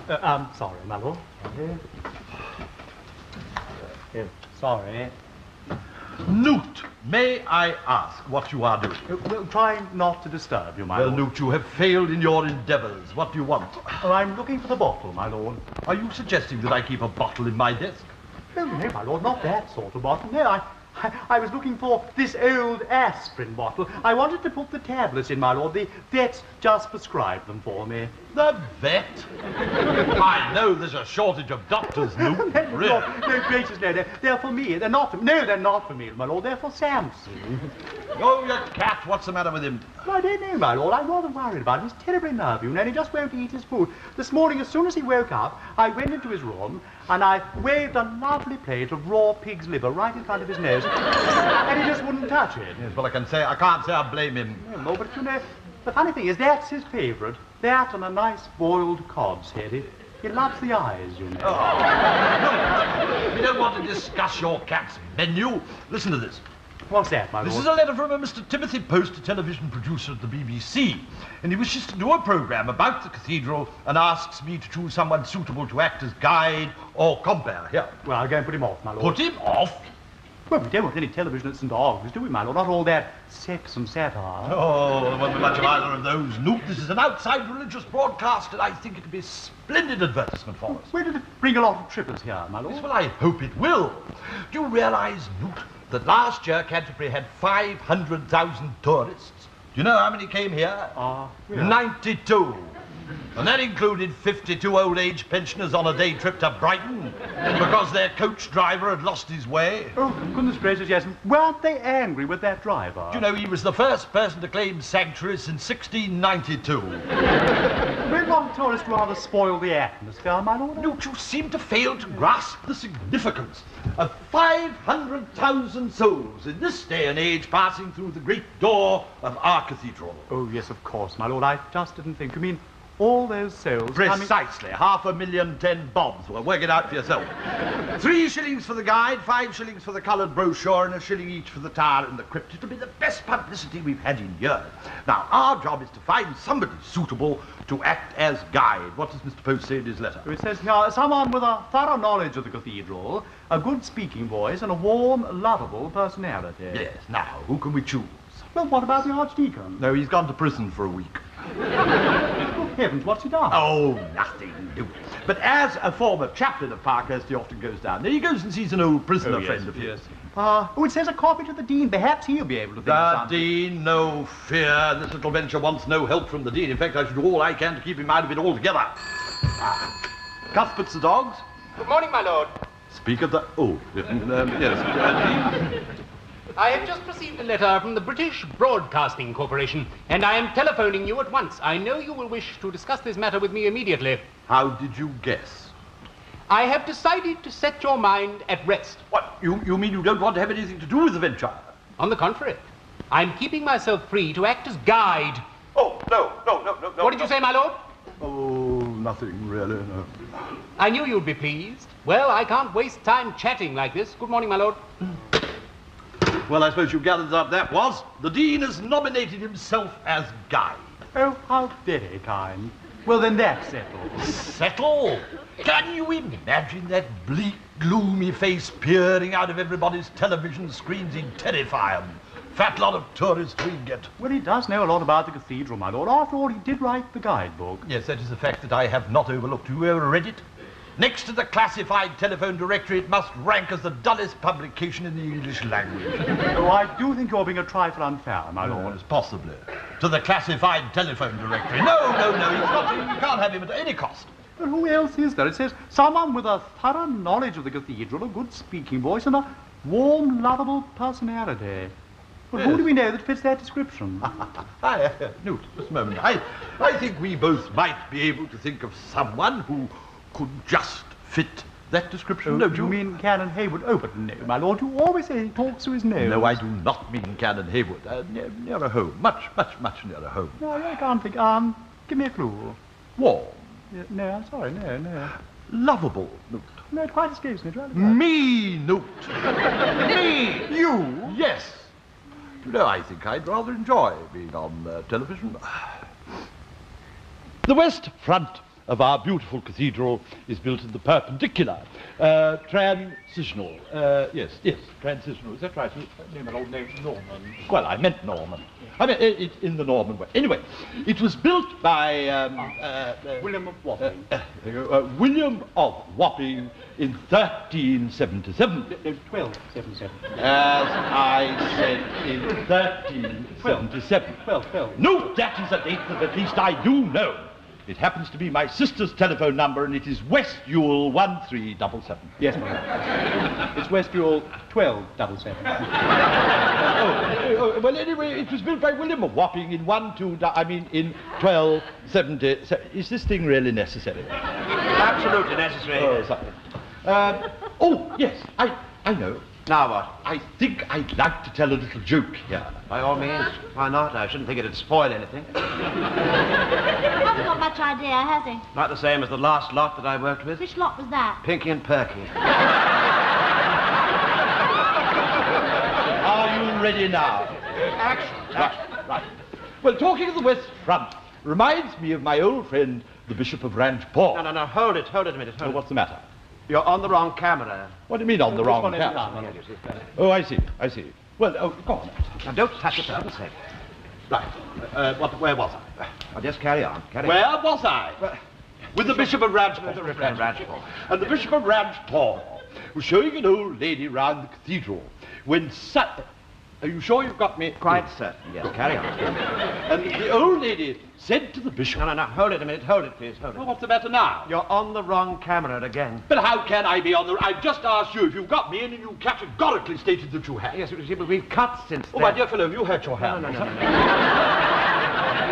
Sorry, my lord. Sorry. Newt, may I ask what you are doing? Well, try not to disturb you, my Well, lord. Newt, you have failed in your endeavours. What do you want? Oh, I'm looking for the bottle, my lord. Are you suggesting that I keep a bottle in my desk? No, no, my lord, not that sort of bottle. No, I was looking for this old aspirin bottle. I wanted to put the tablets in, my lord. The vet's just prescribed them for me. The vet? I know there's a shortage of doctors, Newt. Really? No, gracious, no, they're for me. They're not for me, my lord. They're for Samson. Oh, your cat, what's the matter with him? Well, I don't know, my lord. I'm rather worried about him. He's terribly nervous, and he just won't eat his food. This morning, as soon as he woke up, I went into his room, and I waved a lovely plate of raw pig's liver right in front of his nose, and he just wouldn't touch it. Yes, well, I can't say I blame him. No, but you know, the funny thing is, that's his favourite. That and a nice boiled cod's head. He loves the eyes, you know. Oh. We don't want to discuss your cat's menu. Listen to this. What's that, my lord? This is a letter from a Mr. Timothy Post, a television producer at the BBC. And he wishes to do a programme about the cathedral and asks me to choose someone suitable to act as guide or compere. Here. Well, I'll go and put him off, my lord. Put him off? Well, we don't want any television at St. August's, do we, my lord? Not all that sex and satire. Oh, there won't be much of either of those, Newt. This is an outside religious broadcast, and I think it'll be a splendid advertisement for us. Where did it bring a lot of trippers here, my lord? Yes, well, I hope it will. Do you realise, Newt, that last year Canterbury had 500,000 tourists? Do you know how many came here? Really? 92. And that included 52 old-age pensioners on a day trip to Brighton because their coach driver had lost his way. Oh, goodness gracious, yes. Weren't they angry with that driver? Do you know, he was the first person to claim sanctuary since 1692. Will not tourists rather spoil the atmosphere, my lord? Newt, you seem to fail to grasp the significance of 500,000 souls in this day and age passing through the great door of our cathedral. Oh, yes, of course, my lord. I just didn't think. You mean all those souls Precisely. 500,010 bobs. Well, work it out for yourself. 3 shillings for the guide, 5 shillings for the coloured brochure, and a shilling each for the tower and the crypt. It'll be the best publicity we've had in years. Now, our job is to find somebody suitable to act as guide. What does Mr. Post say in his letter? It says here, someone with a thorough knowledge of the cathedral, a good speaking voice, and a warm, lovable personality. Yes. Now, who can we choose? Well, what about the Archdeacon? No, he's gone to prison for a week. Good heavens, what's he done? Oh, nothing, Newt. But as a former chaplain of Parkhurst, he often goes down there. He goes and sees an old prisoner friend of his. It says a copy to the Dean. Perhaps he'll be able to think of something. The Dean, no fear. This little venture wants no help from the Dean. In fact, I should do all I can to keep him out of it altogether. Cuthbert's the dogs. Good morning, my lord. Speak of the... Oh, yes. Dean? I have just received a letter from the British Broadcasting Corporation, and I am telephoning you at once. I know you will wish to discuss this matter with me immediately. How did you guess? I have decided to set your mind at rest. What? You mean you don't want to have anything to do with the venture? On the contrary, I'm keeping myself free to act as guide. Oh, no. What did you say, my lord? Oh, nothing really, no. I knew you'd be pleased. Well, I can't waste time chatting like this. Good morning, my lord. Well, I suppose you gathered up that was. The Dean has nominated himself as guide. Oh, how very kind. Well, then that's settled. Settle? Can you imagine that bleak, gloomy face peering out of everybody's television screens in terrify 'em? Fat lot of tourists we get. Well, he does know a lot about the cathedral, my lord. After all, he did write the guidebook. Yes, that is a fact that I have not overlooked. You ever read it? Next to the classified telephone directory, it must rank as the dullest publication in the English language. Oh, I do think you're being a trifle unfair, my lord. Yes, possibly. To the classified telephone directory. No, you can't have him at any cost. But who else is there? It says someone with a thorough knowledge of the cathedral, a good speaking voice, and a warm, lovable personality. Well, Yes. who do we know that fits that description? Newt, just a moment. I think we both might be able to think of someone who could just fit that description, don't you? You mean Canon Haywood? Oh, but no, my lord, you always say he talks through his nose. No, I do not mean Canon Haywood. Nearer home. Much nearer home. No, I can't think. Give me a clue. Warm. No, I'm sorry, no. Lovable, Newt. No, it quite escapes me. Me, Newt. Me. You? Yes. You know, I think I'd rather enjoy being on television. The West Front of our beautiful cathedral is built in the perpendicular, transitional, yes, transitional, is that right? Name an old name, Norman. Well, I meant Norman. I mean, it's in the Norman way. Anyway, it was built by William of Wapping. William of Wapping in 1377. 1277. As I said, in 1377. 12. No, that is a date that at least I do know. It happens to be my sister's telephone number, and it is West Ewell 1377. Yes, my lord. It's West Ewell 1277. Well, anyway, it was built by William of Wapping in 1277. Is this thing really necessary? Absolutely necessary. Oh, sorry. Yes, I know. Now what? I think I'd like to tell a little joke here. By all means. Why not? I shouldn't think it'd spoil anything. Hasn't got much idea, has he? Not the same as the last lot that I worked with. Which lot was that? Pinky and Perky. Are you ready now? Action. Right. Well, talking of the West Front reminds me of my old friend, the Bishop of Ranchport. No. Hold it a minute. Oh, what's the matter? You're on the wrong camera. What do you mean on the wrong one at a camera? time, my lord. Oh, I see. Well, go on. Now, don't touch it for a second. Right. Where was I? I'll just carry on. Where was I? With the Bishop of Ranchport. Ranchport. And the Bishop of Ranchport was showing an old lady round the cathedral when Are you sure you've got me? Quite certain, yes. Carry on. And the old lady said to the bishop... No. Hold it a minute. Hold it, please. Hold it. Well, what's the matter now? You're on the wrong camera again. But how can I be on the... I've just asked you if you've got me in, and you categorically stated that you had. Yes, but we've cut since then. Oh, my dear fellow, have you hurt your hand? No.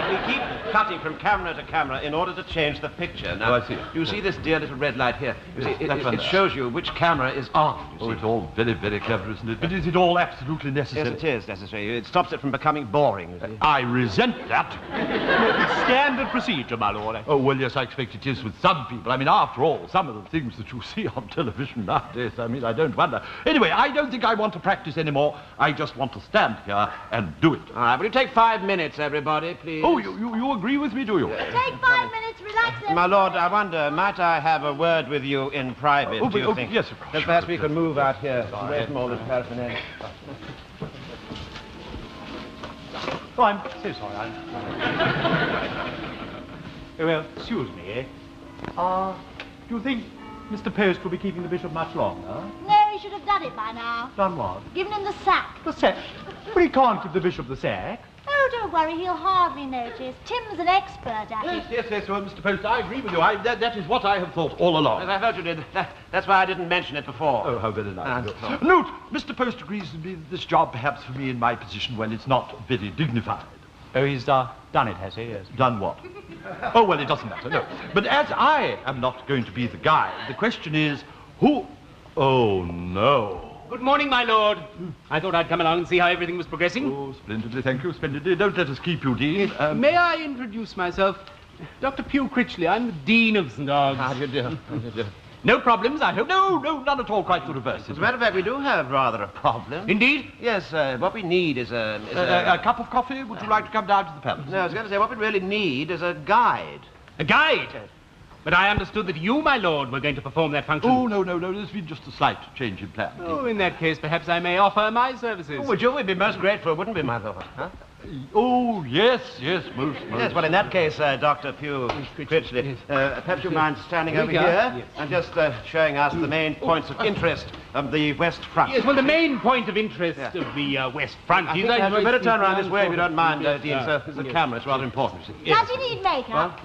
We keep cutting from camera to camera in order to change the picture. Now, I see. You see this dear little red light here? You see, That one it there. shows you which camera is on. Oh, it's all very, very clever, isn't it? But is it all absolutely necessary? Yes, it is necessary. It stops it from becoming boring, you see. I resent that. Standard procedure, my lord. Oh, well, yes, I expect it is with some people. I mean, after all, some of the things that you see on television nowadays, I mean, I don't wonder. Anyway, I don't think I want to practice anymore. I just want to stand here and do it. All right, will you take 5 minutes, everybody, please? Oh, you agree with me, do you? Take 5 minutes, relax everybody. My lord, I wonder, might I have a word with you in private, do you think? Yes, of course. Then perhaps we can move out here, away from all this paraphernalia. Oh, I'm so sorry. Well, excuse me. Do you think Mr. Post will be keeping the bishop much longer? No, he should have done it by now. Done what? Given him the sack. The sack? But he can't give the bishop the sack. Oh, don't worry, he'll hardly notice. Tim's an expert at it. Yes, well, Mr. Post, I agree with you. That is what I have thought all along. As I felt you did. That's why I didn't mention it before. Oh, how very nice. Ah, Note, Mr. Post agrees with me that this job, perhaps for me in my position, well, it's not very dignified. Oh, he's done it, has he? Yes. Done what? Oh, well, it doesn't matter, no. But as I am not going to be the guide, the question is, who... Oh, no. Good morning, my lord. I thought I'd come along and see how everything was progressing. Oh, splendidly, thank you, splendidly. Don't let us keep you, Dean. May I introduce myself? Dr. Pugh Critchley. I'm the Dean of St. Ogg's. How do you do? No problems, I hope? No, none at all, quite the reverse. As a matter of fact, we do have rather a problem. Indeed? Yes, what we need is a cup of coffee? Would you like to come down to the palace? No, I was going to say, what we really need is a guide. A guide? But I understood that you, my lord, were going to perform that function. Oh, no, there's been just a slight change in plan. Oh, in that case, perhaps I may offer my services. Oh, would you? We'd be most grateful, wouldn't we, my lord? Huh? Oh, yes, most. Yes, well, in that case, Dr. Pugh Critchley, perhaps you mind standing over here Yes. and just showing us the main points of interest of the West Front. Yes, well, the main point of interest of the West Front I is... think we better turn around this way if you don't mind, Dean. There's a camera, it's rather important. Does he need makeup?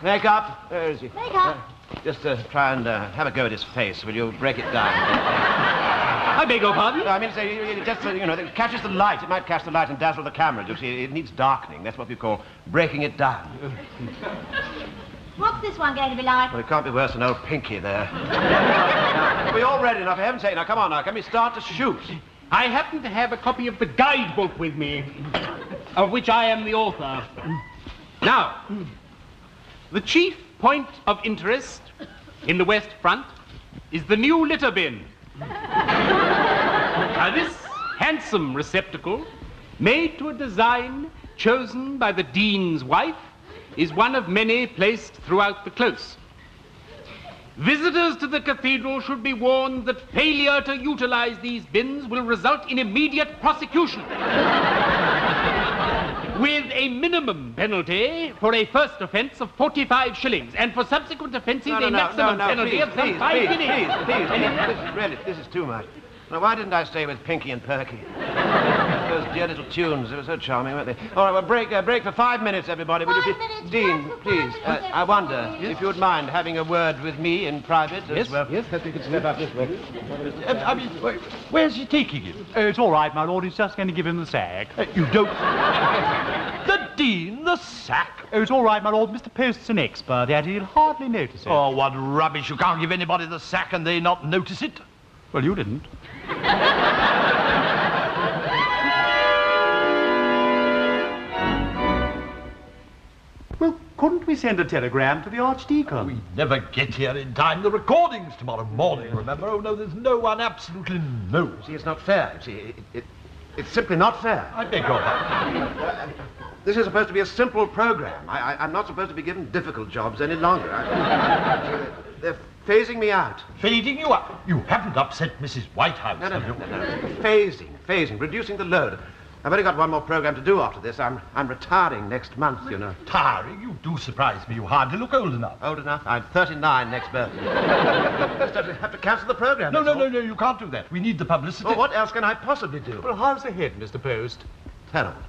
Makeup. Where is he? Makeup. Just try and have a go at his face. Will you break it down? I beg your pardon? No, I mean, it just, it catches the light. It might catch the light and dazzle the camera. You see, it needs darkening. That's what we call breaking it down. What's this one going to be like? Well, it can't be worse than old Pinky there. Now, we're all ready now, for heaven's sake. Now, come on now. Can we start to shoot? I happen to have a copy of the guidebook with me, of which I am the author. Now, the chief point of interest in the West Front is the new litter bin. Now, this handsome receptacle, made to a design chosen by the Dean's wife, is one of many placed throughout the close. Visitors to the cathedral should be warned that failure to utilize these bins will result in immediate prosecution, with a minimum penalty for a first offence of 45 shillings, and for subsequent offences a maximum penalty of some 5 guineas. Please, this is too much. Now, why didn't I stay with Pinky and Perky? Those dear little tunes, they were so charming, weren't they? All right, well, break for 5 minutes, everybody. Will you 5 minutes, Dean, just for please, 5 minutes, I wonder everybody. if you would mind having a word with me in private as well. Yes, perhaps we could step up this way. I mean, where's he taking him? It's all right, my lord. He's just going to give him the sack. You don't... The Dean, the sack? Oh, it's all right, my lord. Mr. Post's an expert at it. He'll hardly notice it. Oh, what rubbish. You can't give anybody the sack and they not notice it. Well, you didn't. Well, couldn't we send a telegram to the Archdeacon? We never get here in time. The recording's tomorrow morning, remember? Oh, no, there's no one, absolutely no. See, it's not fair. You see, it's simply not fair. I beg your pardon. This is supposed to be a simple program. I'm not supposed to be given difficult jobs any longer. They're phasing me out. Fading you up. You haven't upset Mrs. Whitehouse, No. have you? Phasing, reducing the load. I've only got one more program to do after this. I'm retiring next month, you know. Tiring? You do surprise me. You hardly look old enough. Old enough? I'm 39 next birthday. Just have to cancel the program. No, that's all. you can't do that. We need the publicity. Well, what else can I possibly do? Well, how's the head, Mr. Post? Terrible.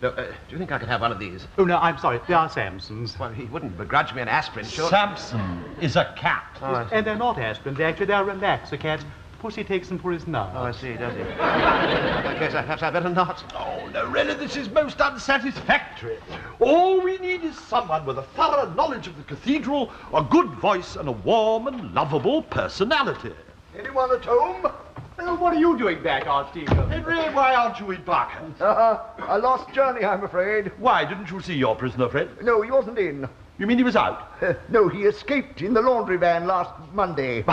No, do you think I could have one of these? Oh, no, I'm sorry. They are Samsons. Well, he wouldn't begrudge me an asprin, sure. Samson is a cat. Oh, I see. And they're not aspirins. Actually, they're relaxer cats. Pussy takes them for his nose. Oh, I see, does he? In that case, perhaps I better not. Oh, no, really, this is most unsatisfactory. All we need is someone with a thorough knowledge of the cathedral, a good voice, and a warm and lovable personality. Anyone at home? Well, what are you doing back, Archdeacon? Henry, why aren't you in Parker? A lost journey, I'm afraid. Why, didn't you see your prisoner friend? No, he wasn't in. You mean he was out? No, he escaped in the laundry van last Monday.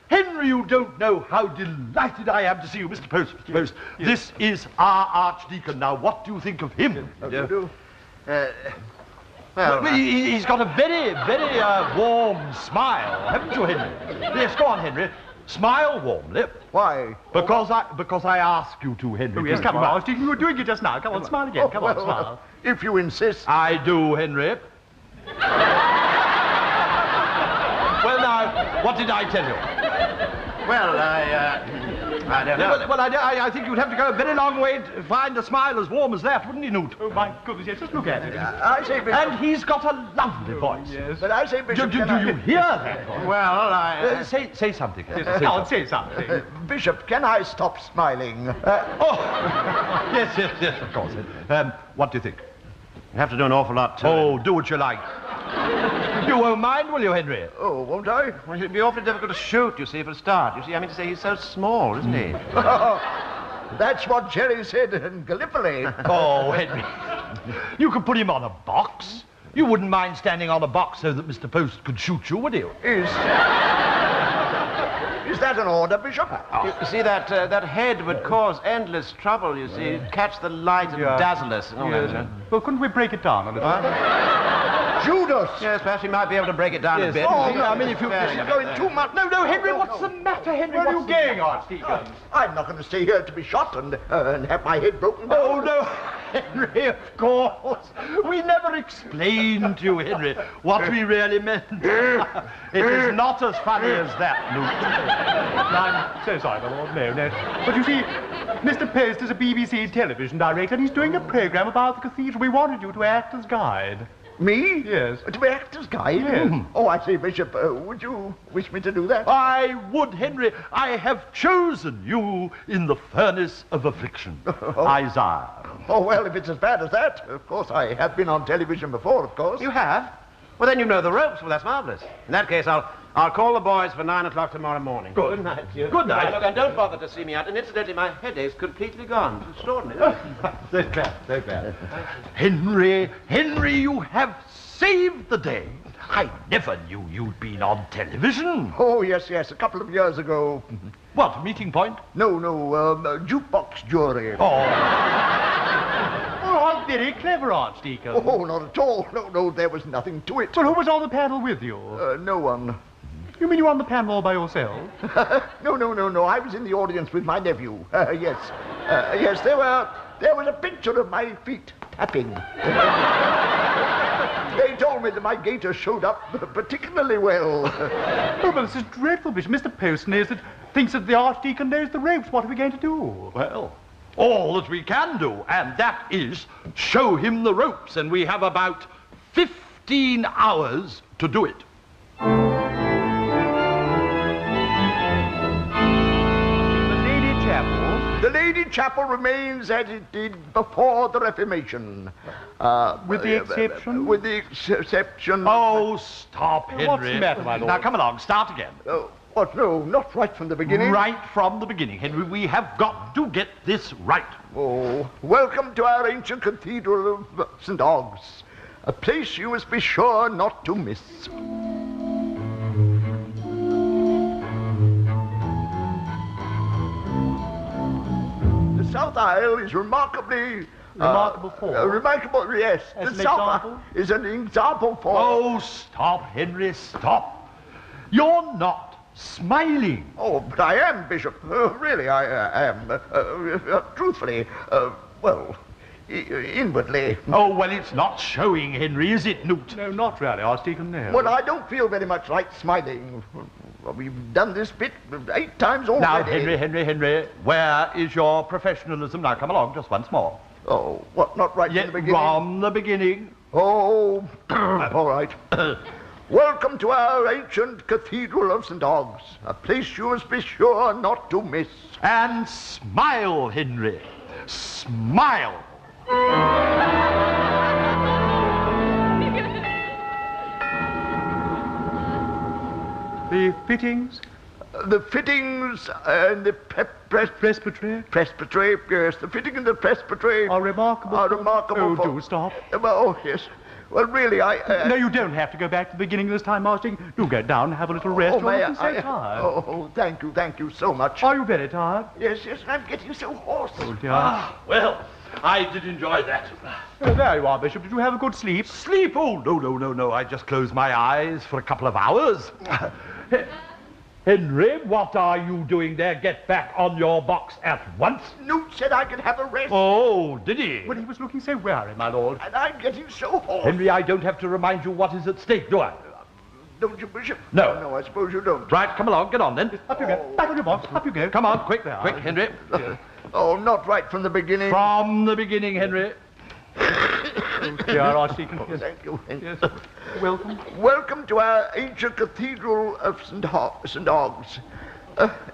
Henry, you don't know how delighted I am to see you, Mr. Post. Mr. Post, this is our Archdeacon. Now, what do you think of him? How do you do? Well, He's got a very, very warm smile, haven't you, Henry? Yes, go on, Henry. Smile warmly. Why? Because I ask you to, Henry. Oh, yes, come on, Archdeacon. You were doing it just now. Come on, smile again. Come on, smile. If you insist. I do, Henry. Well, now, what did I tell you? well, I don't know. Well, I think you'd have to go a very long way to find a smile as warm as that, wouldn't you, Newt? Oh, my goodness, yes, just look at it. I say, Bishop. And he's got a lovely voice. Yes. But I say, Bishop. Do you hear that voice? Well, Say something. Say something. Bishop, can I stop smiling? Yes, of course. What do you think? you have to do an awful lot, too. Oh, do what you like. You won't mind, will you, Henry? Oh, won't I? Well, it'd be awfully difficult to shoot, you see, for a start. You see, I mean to say he's so small, isn't he? That's what Jerry said in Gallipoli. Oh, Henry. You could put him on a box. You wouldn't mind standing on a box so that Mr. Post could shoot you, would you? Is that an order, Bishop? You see, that head would cause endless trouble, you see. It'd catch the light and dazzle us. And all that, you know. Well, couldn't we break it down a little? Judas! Yes, perhaps we might be able to break it down a bit. Oh, I mean, if you... This is going too much. No, Henry, what's the matter, Henry? Where are you going, Archdeacon? I'm not going to stay here to be shot and have my head broken down. Oh, no, Henry, of course. We never explained to you, Henry, what we really meant. It is not as funny as that, Newt. I'm so sorry, my lord. No. But you see, Mr. Post is a BBC television director, and he's doing a program about the cathedral. We wanted you to act as guide. Me? Yes. To be actor's guide? Yes. Oh, I say, Bishop, would you wish me to do that? I would, Henry. I have chosen you in the furnace of affliction. Isaiah. Oh, well, if it's as bad as that, of course, I have been on television before, of course. You have? Well, then you know the ropes. Well, that's marvellous. In that case, I'll call the boys for 9 o'clock tomorrow morning. Good night, you. Good night. Now, look, and don't bother to see me out. And incidentally, my headache's completely gone. It's extraordinary. So bad. Henry, you have saved the day. I never knew you'd been on television. Oh, yes, a couple of years ago. What, Meeting Point? No, jukebox jury. Oh. very clever, Archdeacon. Oh, not at all. No, there was nothing to it. Well, who was on the panel with you? No one. You mean you were on the panel all by yourself? No. I was in the audience with my nephew. Yes. Yes, there was a picture of my feet tapping. They told me that my gaiters showed up particularly well. Oh, but this is dreadful, Bishop. Mr. Poston thinks that the Archdeacon knows the ropes. What are we going to do? Well, all that we can do, and that is show him the ropes, and we have about 15 hours to do it. The Lady Chapel remains as it did before the Reformation. With the exception? With the exception... Oh, stop, Henry. What's the matter, my lord? Now, come along, start again. What? No, not right from the beginning. Right from the beginning, Henry. We have got to get this right. Oh, welcome to our ancient cathedral of St. Ogg's, a place you must be sure not to miss. The south aisle is remarkably... Remarkable for? Remarkable, yes. As The an south example? aisle is an example for... Oh, stop, Henry, stop. You're not smiling. Oh, but I am, Bishop. Really, I am. Truthfully, well, inwardly. Oh, well, it's not showing, Henry, is it, Newt? No, not really, Archdeacon, no. Well, I don't feel very much like smiling. We've done this bit 8 times already. Now, Henry, where is your professionalism? Now, come along, just once more. Oh, what, not right Yet from the beginning? from the beginning. Oh, all right. Welcome to our ancient cathedral of St. Ogg's, a place you must be sure not to miss. And smile, Henry. Smile. The fittings? The fittings and the Presbytery? presbytery, yes, the fitting in the presbytery Are remarkable. Oh, for... do stop. Oh, yes. Well, really, No, you don't have to go back to the beginning this time, Archdeacon. Do get down and have a little rest. Oh, You're may looking so tired. Oh, thank you so much. Are you very tired? Yes, I'm getting so hoarse. Oh, dear. Well, I did enjoy that. Oh, there you are, Bishop. Did you have a good sleep? Sleep? Oh, no. I just closed my eyes for a couple of hours. Henry, what are you doing there? Get back on your box at once. Newt said I could have a rest, Oh, did he? Well, he was looking so weary, my lord. and I'm getting so hoarse. Henry, I don't have to remind you what is at stake, do I? Don't you, Bishop? No. No, I suppose you don't. Right, come along, get on then. Up you go. Back on your box. Up you go. Come on, quick, Henry. Oh, not right from the beginning. From the beginning, Henry. Oh, dear, Archdeacon. Yes. Thank you. Yes. Welcome. Welcome to our ancient cathedral of St. Ogg's.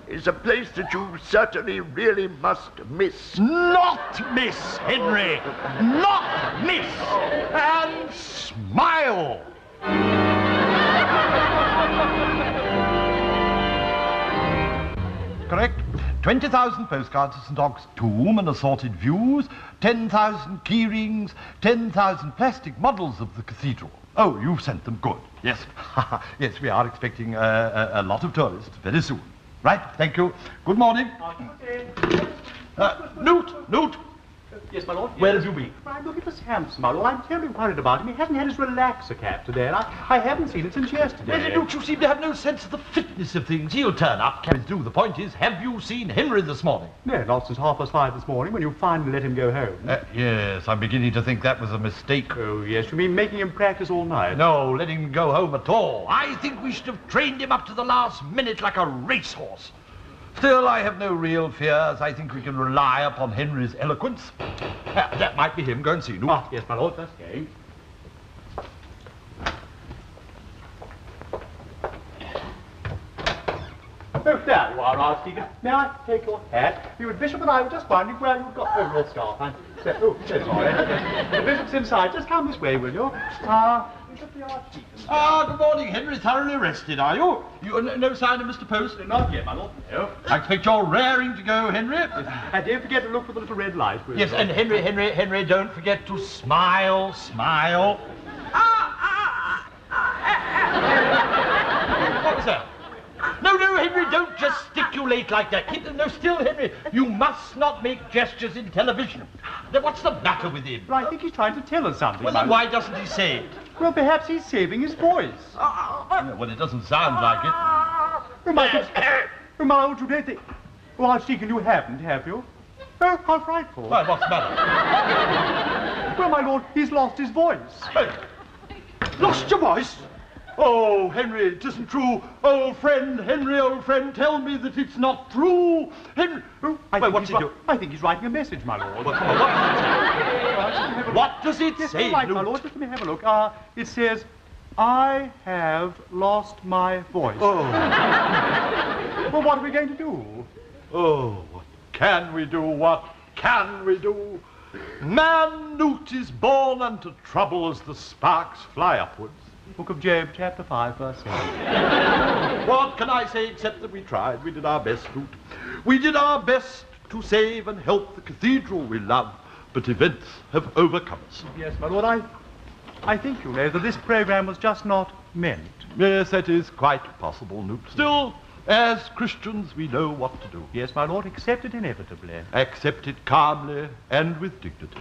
It's a place that you certainly really must miss. Not miss, Henry. Not miss. And smile. Correct. 20,000 postcards to St. Ogg's tomb and assorted views, 10,000 key rings, 10,000 plastic models of the cathedral. Oh, you've sent them. Good. Yes. Yes, we are expecting a lot of tourists very soon. Right, thank you. Good morning. Newt. Yes, my lord. Where have you been? Right, look at this Hampson, my lord. I'm terribly worried about him. He hasn't had his relaxer cap today, and I haven't seen it since yesterday. Newt, you seem to have no sense of the fitness of things. He'll turn up, carry through. The point is, have you seen Henry this morning? No, not since 5:30 this morning, when you finally let him go home. Yes, I'm beginning to think that was a mistake. Oh, yes, you mean making him practice all night? No, letting him go home at all. I think we should have trained him up to the last minute like a racehorse. Still, I have no real fears. I think we can rely upon Henry's eloquence. That might be him. Go and see, Newt. Ah, yes, my lord, that's okay. Oh, there you are, Archdeacon. May I take your hat? You and Bishop and I were just wondering where you'd got your scarf. So sorry. The Bishop's inside. Just come this way, will you? Bishop the Archdeacon. Good morning, Henry. Thoroughly rested, are you? No sign of Mr. Post? Not yet, my lord. No. I expect you're raring to go, Henry. And don't forget to look for the little red light, will you? Yes, and Henry, don't forget to smile. What was that? No, Henry, don't just stick your gesticulate like that. Keep them still, Henry. You must not make gestures in television. Now, what's the matter with him? Well, I think he's trying to tell us something. Well, then why doesn't he say it? Well, perhaps he's saving his voice. Well, it doesn't sound like it. My old you don't think... Oh, Archdeacon, you haven't, have you? Oh, how frightful. Why, what's the matter? Well, my lord, he's lost his voice. Hey, lost your voice? Oh, Henry, it isn't true. Old friend, Henry, old friend, tell me that it's not true. Henry... Oh, what's he doing? I think he's writing a message, my lord. Well, come on, what does it Yes, say? all right, my lord, just let me have a look. It says, I have lost my voice. Oh. Well, what are we going to do? Oh, what can we do? What can we do? Man Newt is born unto trouble as the sparks fly upwards. Book of Job, chapter 5, verse 7. What can I say except that we tried? We did our best, Newt. We did our best to save and help the cathedral we love, but events have overcome us. Yes, my lord, I think you know that this program was just not meant. Yes, that is quite possible, Newt. Still, as Christians, we know what to do. Yes, my lord, accept it inevitably. Accept it calmly and with dignity.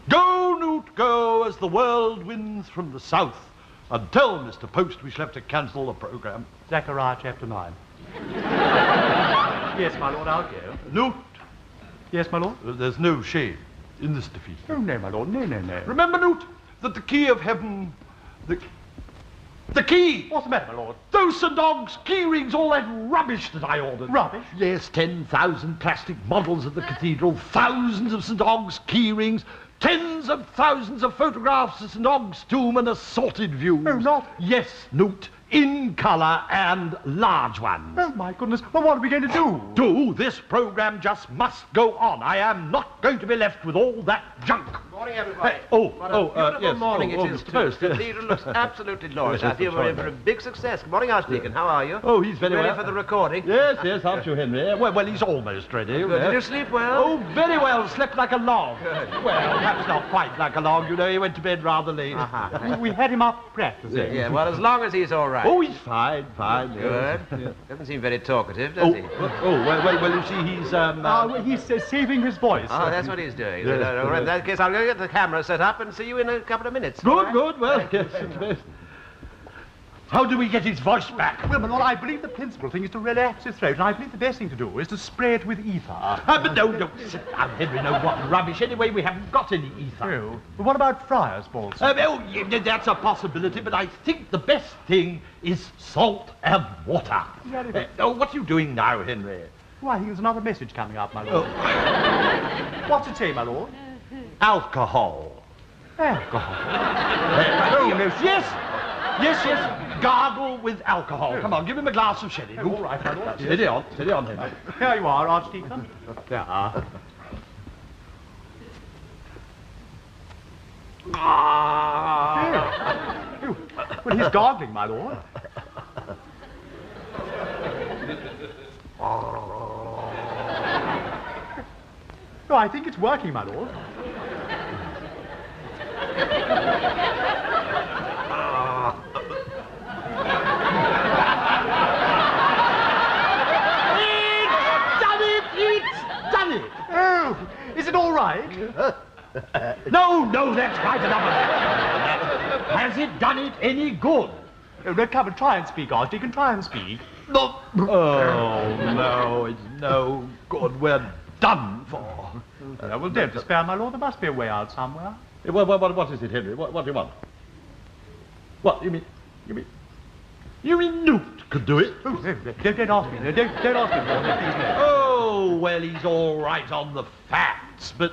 Go, Newt, go, as the world winds from the south. And tell Mr. Post we shall have to cancel the program. Zechariah chapter 9. Yes, my lord, I'll go. Newt, Yes, my lord? there's no shame in this defeat. Oh, no, my lord, no. Remember, Newt, that the key of heaven... The key! What's the matter, my lord? Those St. Og's key rings, all that rubbish that I ordered. Rubbish? Yes, 10,000 plastic models of the cathedral, thousands of St. Og's key rings, tens of thousands of photographs of St. Og's tomb and assorted views. Oh, not... Yes, Newt, in colour and large ones. Oh, my goodness. Well, what are we going to do? This program just must go on. I am not going to be left with all that junk. Good morning, everybody. What a beautiful yes. morning Oh, it is, Mr. too. Post, The yes. cathedral looks absolutely glorious. Yes, I feel that's we're in right. for a big success. Good morning, Archdeacon. How are you? Oh, he's very Ready well. for the recording? Yes, aren't you, Henry? Well, he's almost ready. Good. Did you sleep well? Oh, very well. Slept like a log. Good. Well, perhaps not quite like a log. You know, he went to bed rather late. We had him up practicing. Yeah, well, as long as he's all right. Oh, he's fine. Good. Yeah. Doesn't seem very talkative, does he? Well, you see, he's, He's saving his voice. Oh, that's what he's doing. Yes. In that case, I'll go get the camera set up and see you in a couple of minutes. All right? Good. Well, yes, it's best. How do we get his voice back? Well, my lord, I believe the principal thing is to relax his throat, and I believe the best thing to do is to spray it with ether. But don't sit down, Henry. No, what rubbish. Anyway, we haven't got any ether. Oh, but what about friars' balls? Yeah, that's a possibility, but I think the best thing is salt and water. Very What are you doing now, Henry? Well, I think there's another message coming up, my lord. What's it say, my lord? Alcohol. Alcohol. Yes. Gargle with alcohol. Come on, give him a glass of sherry. All right, my lord. Steady on, Henry. Here you are, Archdeacon. There. Oh, well, he's gargling, my lord. Oh, I think it's working, my lord. It's done it! Oh, is it all right? No, that's quite enough. Has it done it any good? Oh, no, come and try and speak, Archdeacon. Try and speak. No. Oh, no, it's no good. We're done for. Well, don't despair, my lord. There must be a way out somewhere. What is it, Henry? What do you want? What, you mean Newt could do it? Oh, no, don't ask me. No, don't ask me, Lord. No, please, no. Oh, well, he's all right on the facts, but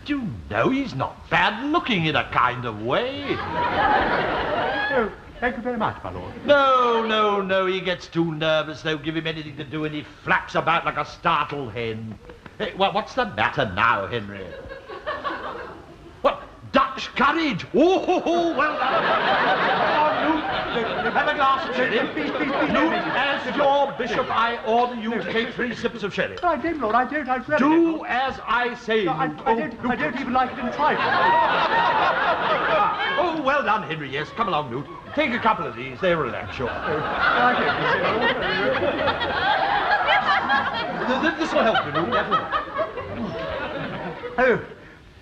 do you know he's not bad looking in a kind of way? Oh, thank you very much, my lord. No, he gets too nervous. They'll give him anything to do and he flaps about like a startled hen. Hey, what's the matter now, Henry? What? Dutch courage! Oh, well done. Have a glass of sherry. Please, Newt, as your bishop, I order you to take 3 sips of sherry. No, I don't, Lord. I don't. I'd rather Do as I say. No, I don't even like it in trifle. Oh, well done, Henry. Yes, come along, Newt. Take a couple of these. They relax you. I don't, This will help you, Lou. Oh,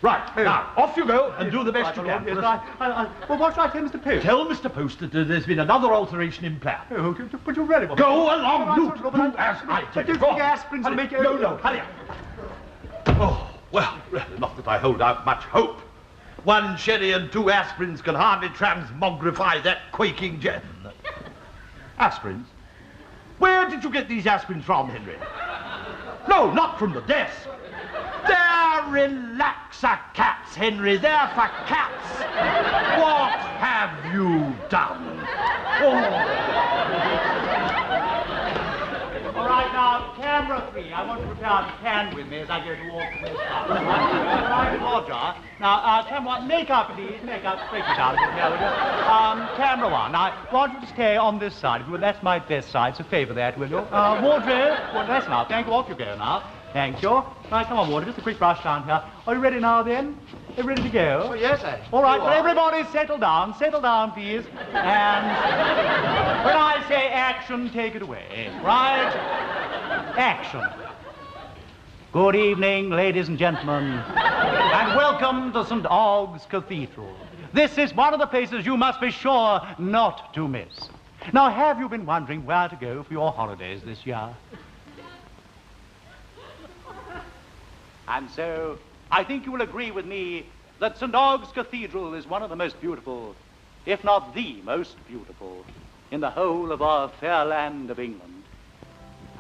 right. Now, off you go and do the best you can. Yes, well, what should I tell Mr. Post? Tell Mr. Post that there's been another alteration in plan. Oh, but you really want Go along, Luke. But Do as I tell you. don't Go think on. aspirins will make you... No, hurry up. Oh, well, really, not that I hold out much hope. 1 sherry and 2 aspirins can hardly transmogrify that quaking gem. Aspirins? Where did you get these aspirins from, Henry? No, not from the desk. They're relaxer cats, Henry. They're for cats. What have you done? All right, now, camera 3, I want you to prepare the can with me as I go to walk this up. All right, Roger. Now, camera 1, make up, please. Make up. Break it down a bit here, will you? Camera 1, I want you to stay on this side. If you will, that's my best side, so favour that, will you? Wardrobe, well, that's now. Thank you. Off you go now. Thank you. Right, come on, Wardrobe. Just a quick brush down here. Are you ready now, then? Are you ready to go? Oh, yes, sir. All right, well, everybody settle down, please. And when I say action, take it away. Right? Action. Good evening, ladies and gentlemen, and welcome to St. Aug's Cathedral. This is one of the places you must be sure not to miss. Now, have you been wondering where to go for your holidays this year? And so, I think you will agree with me that St. Aug's Cathedral is one of the most beautiful, if not the most beautiful, in the whole of our fair land of England.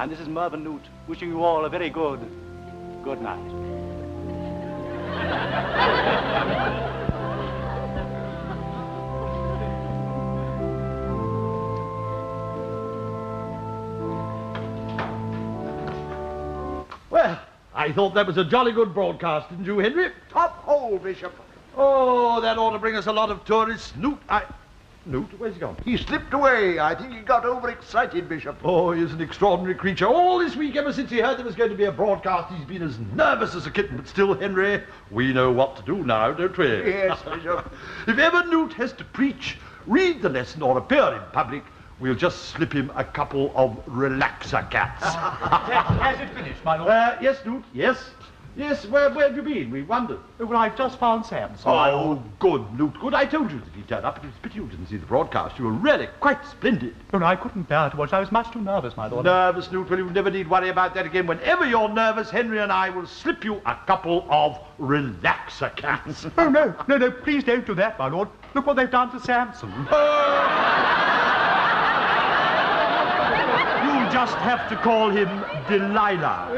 And this is Mervyn Newt wishing you all a very good night. Well, I thought that was a jolly good broadcast, didn't you, Henry? Top hole, Bishop. Oh, that ought to bring us a lot of tourists. Newt, where's he gone? He slipped away. I think he got overexcited, Bishop. Oh, he's an extraordinary creature. All this week, ever since he heard there was going to be a broadcast, he's been as nervous as a kitten. But still, Henry, we know what to do now, don't we? Yes, Bishop. If ever Newt has to preach, read the lesson, or appear in public, we'll just slip him a couple of relaxer cats. Has it finished, my lord? Yes, Newt, yes. Yes, where have you been? We wondered. Well, I've just found Samson. Oh, good, Newt, good. I told you that he'd turn up. It was a pity you didn't see the broadcast. You were really quite splendid. Oh, no, I couldn't bear to watch. I was much too nervous, my lord. Nervous, Newt? Well, you never need worry about that again. Whenever you're nervous, Henry and I will slip you a couple of relaxer cats. Oh, no, please don't do that, my lord. Look what they've done to Samson. You just have to call him Delilah.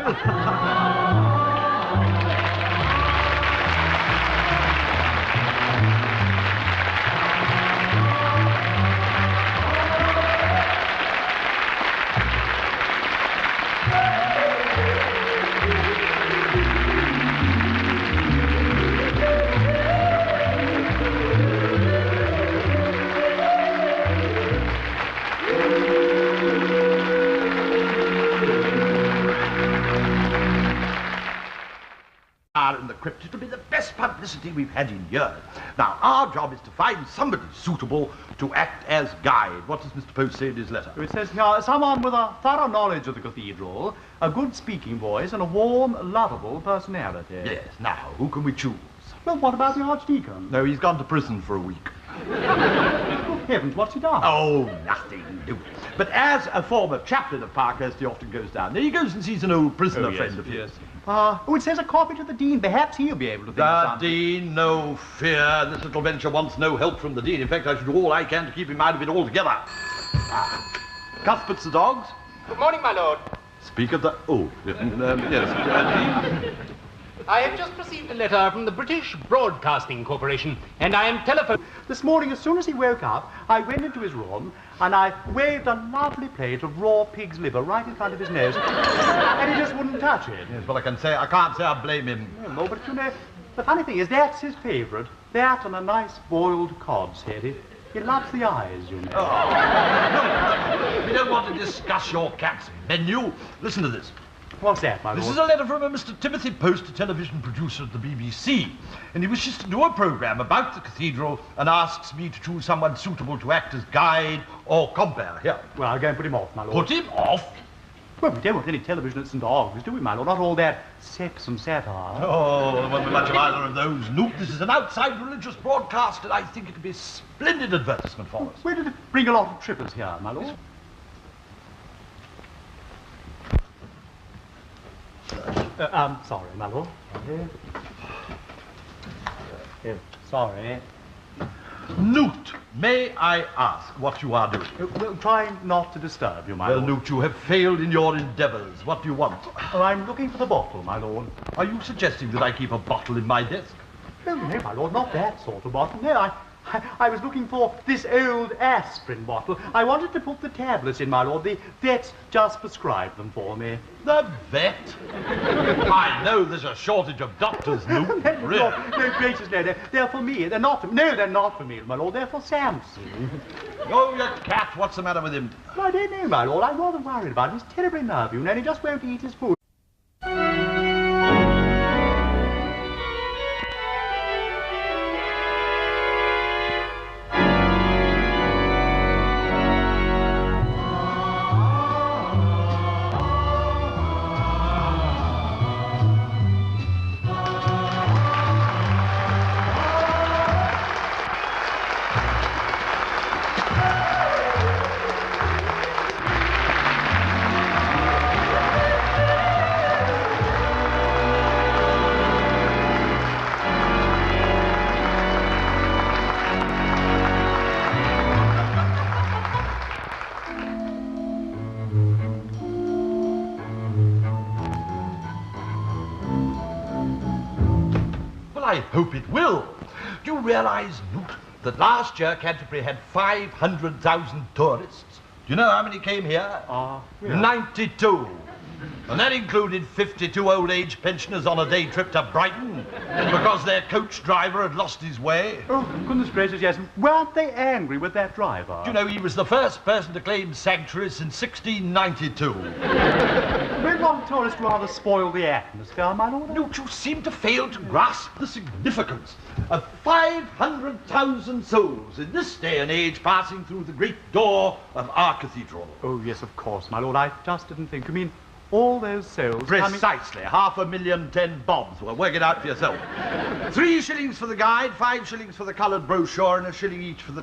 In the crypt, it'll be the best publicity we've had in years. Now, our job is to find somebody suitable to act as guide. What does Mr. Post say in his letter? It says here, someone with a thorough knowledge of the cathedral, a good speaking voice, and a warm, lovable personality. Yes, now, who can we choose? Well, what about the Archdeacon? No, he's gone to prison for a week. Good heavens, what's he done? Oh, nothing new. But as a former chaplain of Parkhurst, he often goes down there. He goes and sees an old prisoner friend of his. It says a copy to the Dean. Perhaps he'll be able to think of The something. Dean, no fear. This little venture wants no help from the Dean. In fact, I should do all I can to keep him out of it altogether. Cuthbert's the dogs. Good morning, my lord. Speak of the... Oh, yes. Dean? I have just received a letter from the British Broadcasting Corporation, and I am telephoning... This morning, as soon as he woke up, I went into his room and I waved a lovely plate of raw pig's liver right in front of his nose, and he just wouldn't touch it. Yes, well, I can't say I blame him. No, but you know, the funny thing is that's his favourite. That and a nice boiled cod's head. He loves the eyes, you know. Oh. No, we don't want to discuss your cat's menu. Listen to this. What's that, my lord? This is a letter from a Mr. Timothy Post, a television producer at the BBC, and he wishes to do a programme about the cathedral and asks me to choose someone suitable to act as guide or compere. Here. Well, I'll go and put him off, my lord. Put him off? Well, we don't want any television at St. Aug's, do we, my lord? Not all that sex and satire. Oh, there won't be much of either of those, Newt. This is an outside religious broadcast, and I think it'd be a splendid advertisement for us. Where did it bring a lot of trippers here, my lord? Sorry, my lord. Sorry. Newt, may I ask what you are doing? Well, try not to disturb you, my Well, lord. Newt, you have failed in your endeavours. What do you want? Oh, I'm looking for the bottle, my lord. Are you suggesting that I keep a bottle in my desk? No, no, my lord, not that sort of bottle. No, I was looking for this old aspirin bottle. I wanted to put the tablets in, my lord. The vet's just prescribed them for me. The vet? I know there's a shortage of doctors, Newt. Really? No, gracious, no, they're for me. They're not for me. No, they're not for me, my lord. They're for Samson. Oh, your cat, what's the matter with him? Well, I don't know, my lord. I'm rather worried about him. He's terribly nervy, and he just won't eat his food. I hope it will. Do you realise, Newt, that last year Canterbury had 500,000 tourists? Do you know how many came here? Really? 92. And that included 52 old-age pensioners on a day trip to Brighton because their coach driver had lost his way. Oh, goodness gracious, yes. Weren't they angry with that driver? Do you know, he was the first person to claim sanctuary since 1692. Red Long tourists rather spoil the atmosphere, my lord. Newt, you seem to fail to grasp the significance of 500,000 souls in this day and age passing through the great door of our cathedral. Oh, yes, of course, my lord. I just didn't think. You mean all those souls coming... Precisely. 500,000 10 bobs. Well, work it out for yourself. 3 shillings for the guide, 5 shillings for the coloured brochure, and a shilling each for the